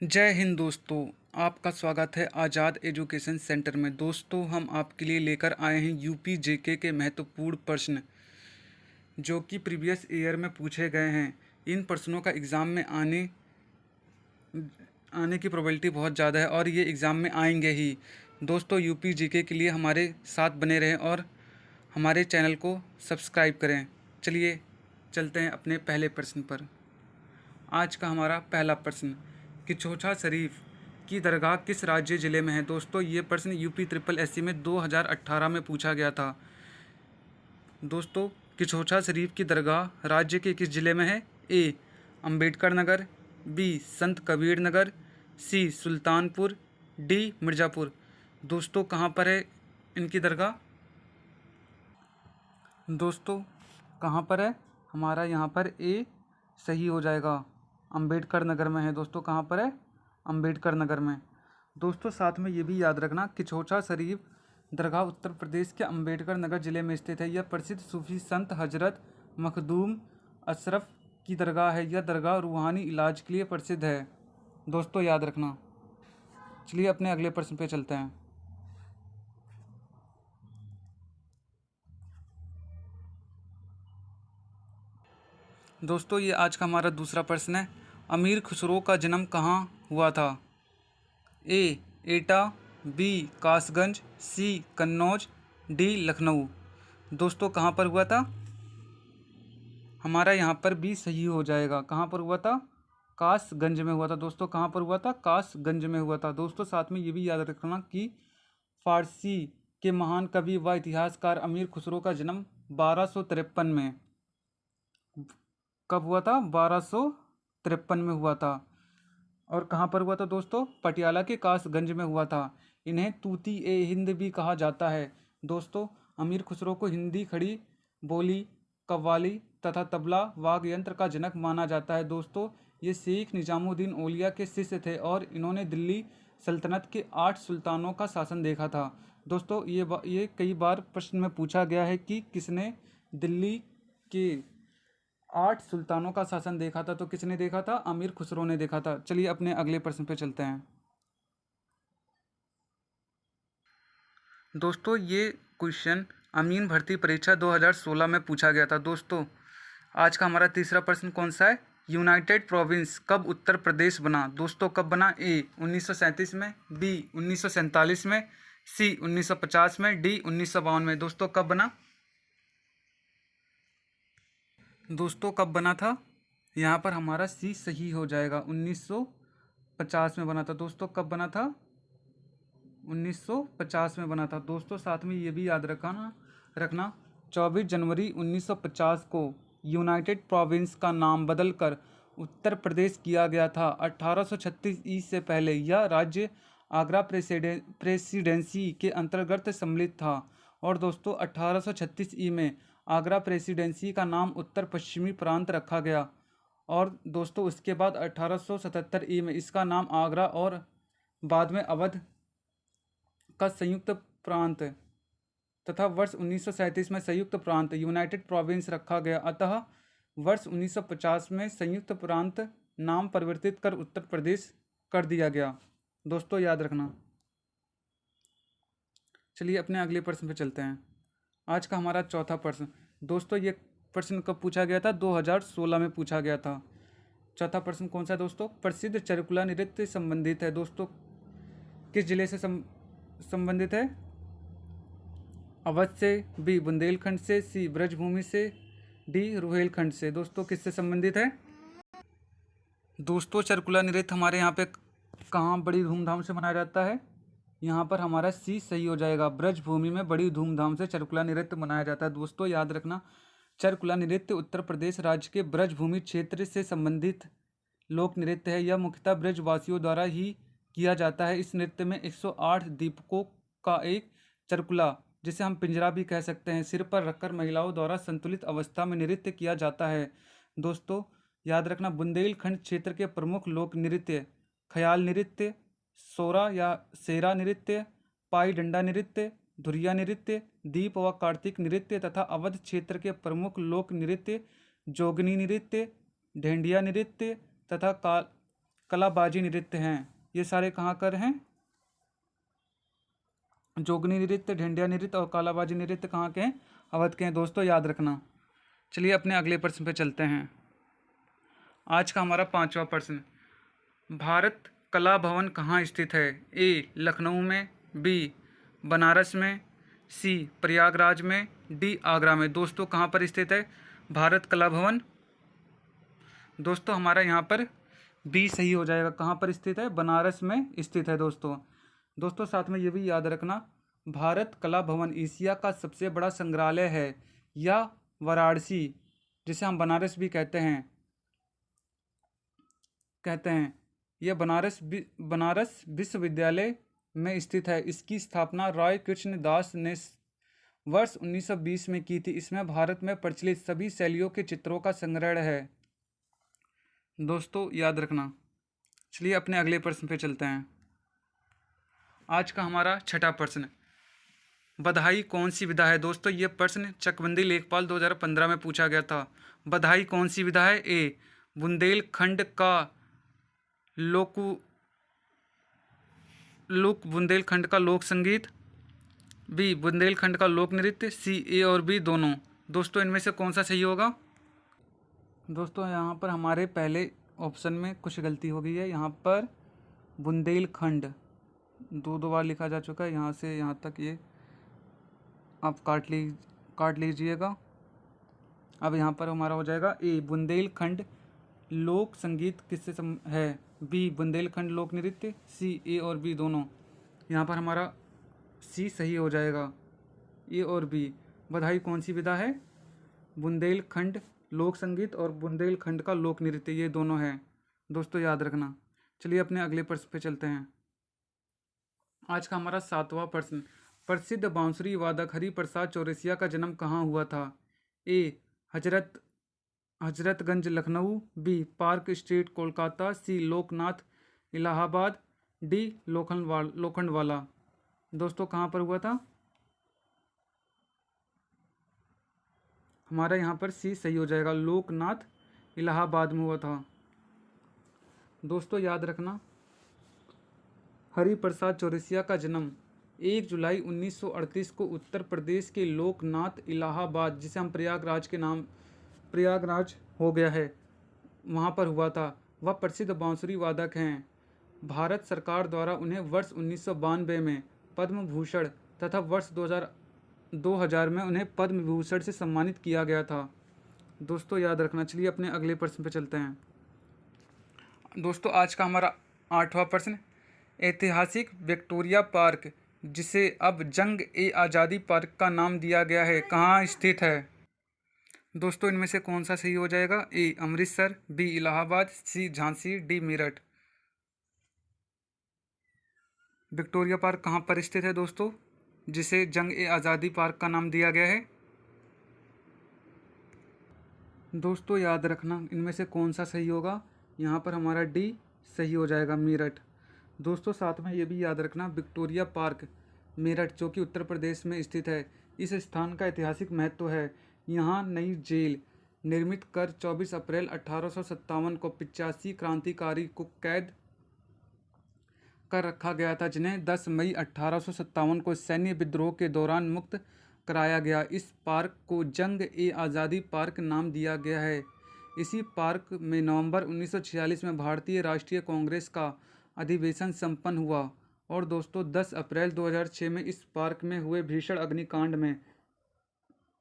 जय हिंद दोस्तों। आपका स्वागत है आज़ाद एजुकेशन सेंटर में। दोस्तों, हम आपके लिए लेकर आए हैं यूपी जेके के महत्वपूर्ण प्रश्न जो कि प्रीवियस ईयर में पूछे गए हैं। इन प्रश्नों का एग्ज़ाम में आने की प्रोबेबिलिटी बहुत ज़्यादा है और ये एग्ज़ाम में आएंगे ही। दोस्तों, यूपी जेके के लिए हमारे साथ बने रहें और हमारे चैनल को सब्सक्राइब करें। चलिए चलते हैं अपने पहले प्रश्न पर। आज का हमारा पहला प्रश्न, किचौछा शरीफ की दरगाह किस राज्य ज़िले में है? दोस्तों, ये प्रश्न यूपी ट्रिपल एससी में 2018 में पूछा गया था। दोस्तों, किचौछा शरीफ की दरगाह राज्य के किस ज़िले में है? ए अंबेडकर नगर, बी संत कबीर नगर, सी सुल्तानपुर, डी मिर्ज़ापुर। दोस्तों, कहाँ पर है इनकी दरगाह? दोस्तों, कहाँ पर है? हमारा यहाँ पर ए सही हो जाएगा, अंबेडकर नगर में है। दोस्तों, कहाँ पर है? अंबेडकर नगर में। दोस्तों, साथ में ये भी याद रखना, किचौछा शरीफ दरगाह उत्तर प्रदेश के अंबेडकर नगर ज़िले में स्थित है। यह प्रसिद्ध सूफी संत हजरत मखदूम अशरफ की दरगाह है। यह दरगाह रूहानी इलाज के लिए प्रसिद्ध है। दोस्तों, याद रखना। चलिए अपने अगले प्रश्न पे चलते हैं। दोस्तों, ये आज का हमारा दूसरा प्रश्न है। अमीर खुसरो का जन्म कहाँ हुआ था? ए एटा, बी कासगंज, सी कन्नौज, डी लखनऊ। दोस्तों, कहाँ पर हुआ था? हमारा यहाँ पर बी सही हो जाएगा। कहाँ पर हुआ था? कासगंज में हुआ था। दोस्तों, कहाँ पर हुआ था? कासगंज में हुआ था। दोस्तों, साथ में ये भी याद रखना कि फारसी के महान कवि व इतिहासकार अमीर खुसरो का जन्म 1253 में, कब हुआ था? 1253 में हुआ था। और कहाँ पर हुआ था दोस्तों? पटियाला के कासगंज में हुआ था। इन्हें तूती ए हिंद भी कहा जाता है। दोस्तों, अमीर खुसरो को हिंदी खड़ी बोली, कव्वाली तथा तबला वाद्य यंत्र का जनक माना जाता है। दोस्तों, ये शेख निजामुद्दीन औलिया के शिष्य थे और इन्होंने दिल्ली सल्तनत के 8 सुल्तानों का शासन देखा था। दोस्तों, ये कई बार प्रश्न में पूछा गया है कि किसने दिल्ली के 8 सुल्तानों का शासन देखा था। तो किसने देखा था? अमीर खुसरो ने देखा था। चलिए अपने अगले प्रश्न पे चलते हैं। दोस्तों, ये क्वेश्चन अमीन भर्ती परीक्षा 2016 में पूछा गया था। दोस्तों, आज का हमारा तीसरा प्रश्न कौन सा है? यूनाइटेड प्रोविंस कब उत्तर प्रदेश बना? दोस्तों, कब बना? ए 1937 में, बी 1947 में, सी 1950 में, डी 1952 में। दोस्तों, कब बना? दोस्तों, कब बना था? यहाँ पर हमारा सी सही हो जाएगा, 1950 में बना था। दोस्तों, कब बना था? 1950 में बना था। दोस्तों, साथ में ये भी याद रखना 24 जनवरी 1950 को यूनाइटेड प्रोविंस का नाम बदलकर उत्तर प्रदेश किया गया था। 1836 ई से पहले यह राज्य आगरा प्रेसिडेंसी के अंतर्गत सम्मिलित था और दोस्तों 1836 ई में आगरा प्रेसिडेंसी का नाम उत्तर पश्चिमी प्रांत रखा गया और दोस्तों उसके बाद 1877 ई में इसका नाम आगरा और बाद में अवध का संयुक्त प्रांत तथा वर्ष 1937 में संयुक्त प्रांत यूनाइटेड प्रोविंस रखा गया। अतः वर्ष 1950 में संयुक्त प्रांत नाम परिवर्तित कर उत्तर प्रदेश कर दिया गया। दोस्तों, याद रखना। चलिए अपने अगले प्रश्न पे चलते हैं। आज का हमारा चौथा प्रश्न। दोस्तों, ये प्रश्न कब पूछा गया था? 2016 में पूछा गया था। चौथा प्रश्न कौन सा है दोस्तों? प्रसिद्ध चरकुला नृत्य संबंधित है। दोस्तों, किस जिले से संबंधित है? अवध से, बी बुंदेलखंड से, सी ब्रजभूमि से, डी रुहेलखंड से। दोस्तों, किससे संबंधित है? दोस्तों, चरकुला नृत्य हमारे यहाँ पे कहाँ बड़ी धूमधाम से मनाया जाता है? यहाँ पर हमारा सी सही हो जाएगा, ब्रजभूमि में बड़ी धूमधाम से चरकुला नृत्य मनाया जाता है। दोस्तों, याद रखना, चरकुला नृत्य उत्तर प्रदेश राज्य के ब्रजभूमि क्षेत्र से संबंधित लोक नृत्य है। यह मुख्यतः ब्रजवासियों द्वारा ही किया जाता है। इस नृत्य में 108 दीपकों का एक चरकुला, जिसे हम पिंजरा भी कह सकते हैं, सिर पर रखकर महिलाओं द्वारा संतुलित अवस्था में नृत्य किया जाता है। दोस्तों, याद रखना, बुंदेलखंड क्षेत्र के प्रमुख लोक नृत्य ख्याल नृत्य, सोरा या सेरा नृत्य, पाई डंडा नृत्य, धुरिया नृत्य, दीप व कार्तिक नृत्य तथा अवध क्षेत्र के प्रमुख लोक नृत्य जोगनी नृत्य, ढेंडिया नृत्य तथा कलाबाजी नृत्य हैं। ये सारे कहाँ कर हैं? जोगनी नृत्य, ढेंडिया नृत्य और कलाबाजी नृत्य कहाँ के हैं? अवध के हैं दोस्तों, याद रखना। चलिए अपने अगले प्रश्न पे चलते हैं। आज का हमारा 5वां प्रश्न, भारत कला भवन कहाँ स्थित है? ए लखनऊ में, बी बनारस में, सी प्रयागराज में, डी आगरा में। दोस्तों कहाँ पर स्थित है भारत कला भवन? दोस्तों हमारा यहाँ पर बी सही हो जाएगा। कहाँ पर स्थित है? बनारस में स्थित है दोस्तों। दोस्तों साथ में ये भी याद रखना, भारत कला भवन एशिया का सबसे बड़ा संग्रहालय है, या वाराणसी जिसे हम बनारस भी कहते हैं यह बनारस विश्वविद्यालय में स्थित है। इसकी स्थापना राय कृष्ण दास ने वर्ष 1920 में की थी। इसमें भारत में प्रचलित सभी शैलियों के चित्रों का संग्रह है। दोस्तों याद रखना। चलिए अपने अगले प्रश्न पे चलते हैं। आज का हमारा 6वां प्रश्न, बधाई कौन सी विधा है? दोस्तों ये प्रश्न चकबंदी लेखपाल 2015 में पूछा गया था। बधाई कौन सी विधा है? ए बुंदेलखंड का बुंदेलखंड का लोक संगीत, बी बुंदेलखंड का लोक नृत्य, सी ए और बी दोनों। दोस्तों इनमें से कौन सा सही होगा? दोस्तों यहाँ पर हमारे पहले ऑप्शन में कुछ गलती हो गई है। यहाँ पर बुंदेलखंड दो बार लिखा जा चुका है, यहाँ से यहाँ तक ये आप काट लीजिएगा। अब यहाँ पर हमारा हो जाएगा ए बुंदेलखंड लोक संगीत किससे है, बी बुंदेलखंड लोक नृत्य, सी ए और बी दोनों। यहाँ पर हमारा सी सही हो जाएगा। ए और बी, बधाई कौन सी विधा है? बुंदेलखंड लोक संगीत और बुंदेलखंड का लोक नृत्य, ये दोनों हैं दोस्तों, याद रखना। चलिए अपने अगले प्रश्न पे चलते हैं। आज का हमारा 7वां प्रश्न, प्रसिद्ध बांसुरी वादक हरिप्रसाद चौरसिया का जन्म कहाँ हुआ था? A Hazratganj Lucknow, B Park Street Kolkata, C Loknath Allahabad, D Lokhandwala. दोस्तों कहाँ पर हुआ था? हमारा यहाँ पर सी सही हो जाएगा, लोकनाथ इलाहाबाद में हुआ था। दोस्तों याद रखना, हरिप्रसाद चौरसिया का जन्म 1 जुलाई 1938 को उत्तर प्रदेश के लोकनाथ इलाहाबाद, जिसे हम प्रयागराज हो गया है, वहाँ पर हुआ था। वह प्रसिद्ध बांसुरी वादक हैं। भारत सरकार द्वारा उन्हें वर्ष 1992 में पद्म भूषण तथा वर्ष 2000 में उन्हें पद्म विभूषण से सम्मानित किया गया था। दोस्तों याद रखना। चलिए अपने अगले प्रश्न पर चलते हैं। दोस्तों आज का हमारा 8वां प्रश्न, ऐतिहासिक विक्टोरिया पार्क, जिसे अब जंग ए आज़ादी पार्क का नाम दिया गया है, कहाँ स्थित है? दोस्तों इनमें से कौन सा सही हो जाएगा? A Amritsar, B Allahabad, C Jhansi, D Meerut. Victoria Park कहाँ पर स्थित है दोस्तों, जिसे जंग ए आज़ादी पार्क का नाम दिया गया है? दोस्तों याद रखना, इनमें से कौन सा सही होगा? यहाँ पर हमारा डी सही हो जाएगा, मेरठ। दोस्तों साथ में ये भी याद रखना, विक्टोरिया पार्क मेरठ जो कि उत्तर प्रदेश में स्थित है, इस स्थान का ऐतिहासिक महत्व है। यहाँ नई जेल निर्मित कर 24 अप्रैल 1857 को 85 क्रांतिकारी को कैद कर रखा गया था, जिन्हें 10 मई 1857 को सैन्य विद्रोह के दौरान मुक्त कराया गया। इस पार्क को जंग ए आज़ादी पार्क नाम दिया गया है। इसी पार्क में नवंबर 1946 में भारतीय राष्ट्रीय कांग्रेस का अधिवेशन संपन्न हुआ। और दोस्तों 10 अप्रैल 2006 में इस पार्क में हुए भीषण अग्निकांड में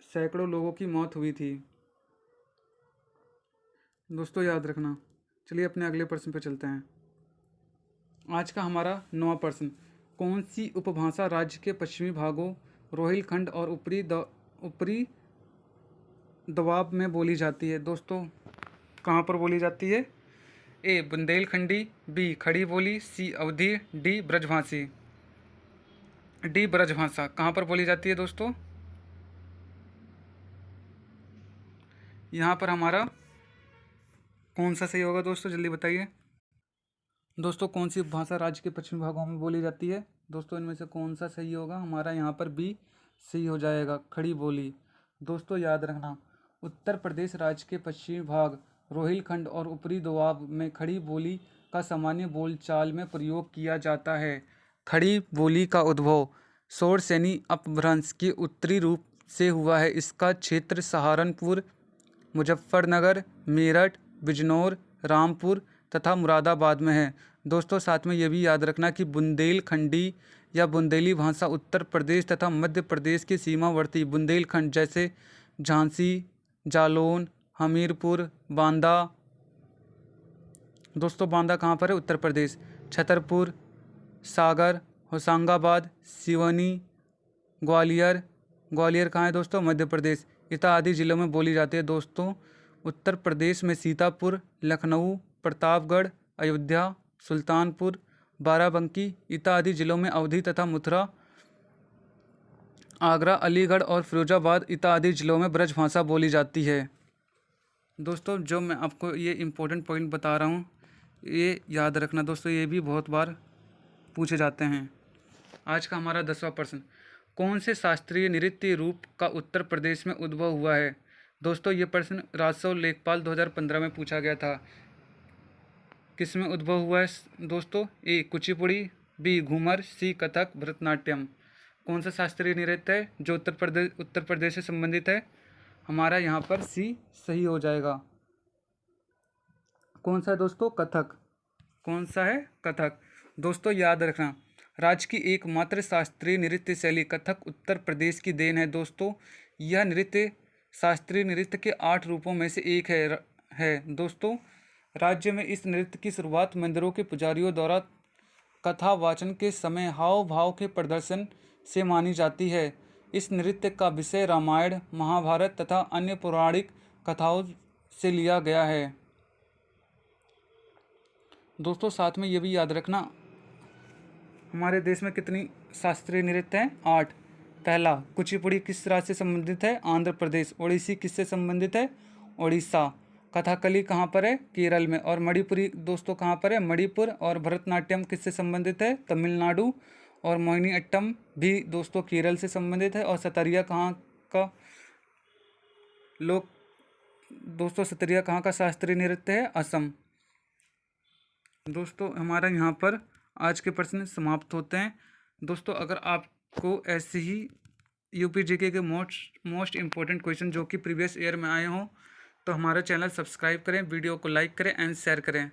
सैकड़ों लोगों की मौत हुई थी। दोस्तों याद रखना। चलिए अपने अगले प्रश्न पर चलते हैं। आज का हमारा 9वां प्रश्न, कौन सी उपभाषा राज्य के पश्चिमी भागों रोहिलखंड और ऊपरी दोआब में बोली जाती है? दोस्तों कहाँ पर बोली जाती है? ए बुंदेलखंडी, बी खड़ी बोली, सी अवधी, डी ब्रजभाषी। डी ब्रजभाषा कहाँ पर बोली जाती है दोस्तों? यहाँ पर हमारा कौन सा सही होगा दोस्तों, जल्दी बताइए। दोस्तों कौन सी भाषा राज्य के पश्चिमी भागों में बोली जाती है? दोस्तों इनमें से कौन सा सही होगा? हमारा यहाँ पर बी सही हो जाएगा, खड़ी बोली। दोस्तों याद रखना, उत्तर प्रदेश राज्य के पश्चिमी भाग रोहिलखंड और ऊपरी दोआब में खड़ी बोली का सामान्य बोलचाल में प्रयोग किया जाता है? खड़ी बोली का उद्भव शौरसेनी अपभ्रंश के उत्तरी रूप से हुआ है। इसका क्षेत्र सहारनपुर, मुजफ्फरनगर, मेरठ, बिजनौर, रामपुर तथा मुरादाबाद में है। दोस्तों साथ में ये भी याद रखना कि बुंदेलखंडी या बुंदेली भाषा उत्तर प्रदेश तथा मध्य प्रदेश के सीमावर्ती बुंदेलखंड जैसे झांसी, जालौन, हमीरपुर, बांदा। दोस्तों बांदा कहाँ पर है? उत्तर प्रदेश। छतरपुर, सागर, होशंगाबाद, सिवनी, ग्वालियर, ग्वालियर कहाँ है दोस्तों? मध्य प्रदेश। इत्यादि जिलों में बोली जाती है। दोस्तों उत्तर प्रदेश में सीतापुर, लखनऊ, प्रतापगढ़, अयोध्या, सुल्तानपुर, बाराबंकी इत्यादि जिलों में अवधी तथा मथुरा, आगरा, अलीगढ़ और फिरोजाबाद इत्यादि जिलों में ब्रज भाषा बोली जाती है। दोस्तों जो मैं आपको ये इम्पोर्टेंट पॉइंट बता रहा हूँ ये याद रखना दोस्तों, ये भी बहुत बार पूछे जाते हैं। आज का हमारा 10वां प्रश्न, कौन से शास्त्रीय नृत्य रूप का उत्तर प्रदेश में उद्भव हुआ है? दोस्तों ये प्रश्न राजसव लेखपाल 2015 में पूछा गया था। किस में उद्भव हुआ है दोस्तों? ए कुचिपुड़ी, बी घूमर, सी कथक, भरतनाट्यम। कौन सा शास्त्रीय नृत्य है जो उत्तर प्रदेश से संबंधित है? हमारा यहाँ पर सी सही हो जाएगा। कौन सा है दोस्तों? कथक। कौन सा है? कथक। दोस्तों याद रखना राज्य की एकमात्र शास्त्रीय नृत्य शैली कथक उत्तर प्रदेश की देन है। दोस्तों यह नृत्य शास्त्रीय नृत्य के 8 रूपों में से एक है। दोस्तों राज्य में इस नृत्य की शुरुआत मंदिरों के पुजारियों द्वारा कथा वाचन के समय हाव भाव के प्रदर्शन से मानी जाती है। इस नृत्य का विषय रामायण, महाभारत तथा अन्य पौराणिक कथाओं से लिया गया है। दोस्तों साथ में ये भी याद रखना हमारे देश में कितनी शास्त्रीय नृत्य हैं? 8। पहला कुचिपुड़ी किस राज्य से संबंधित है? आंध्र प्रदेश। ओडिसी किससे संबंधित है? उड़ीसा। कथकली कहाँ पर है? केरल में। और मणिपुरी दोस्तों कहाँ पर है? मणिपुर। और भरतनाट्यम किससे संबंधित है? तमिलनाडु। और मोहिनीअट्टम भी दोस्तों केरल से संबंधित है। और सतरिया कहाँ का सतरिया कहाँ का शास्त्रीय नृत्य है? असम। दोस्तों हमारा यहाँ पर आज के प्रश्न समाप्त होते हैं। दोस्तों अगर आपको ऐसे ही यूपी जीके के मोस्ट इम्पोर्टेंट क्वेश्चन जो कि प्रीवियस ईयर में आए हों तो हमारा चैनल सब्सक्राइब करें, वीडियो को लाइक करें एंड शेयर करें।